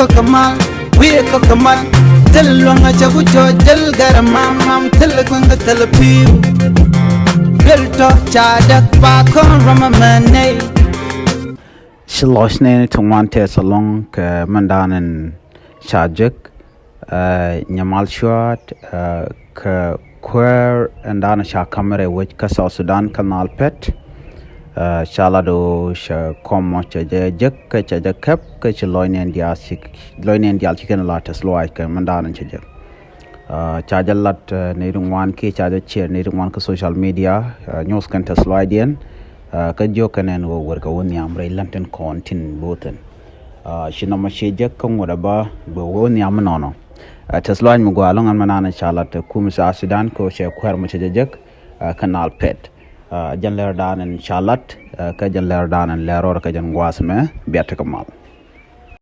kamal we kamal telwanga chabu jojal garamam telkwanga telpiu belto chadak pa kon ramamane Shilosne tungwante salong ke mandanen chajik Nyamal choat ke kuäär andana sha kamera which ka South Sudan NILEPET shalado sha komo chajik ke chajakap ke loinen dial chicken latas loy ke mandanen chajik chajalat nirungwan ki chaja chair nirungwan ka social media news kan taslidien ka jokanen go worka woni amre lanten kontin boten shinama shejek kan wada ba bo woni amnono taslide mu gwalon an manana chalat kumsa Sudan ko she kuäär mu chejek kan NILEPET jan Läär danen chalat ka jan Läär danen Lääror ka jan gwasme biata kamal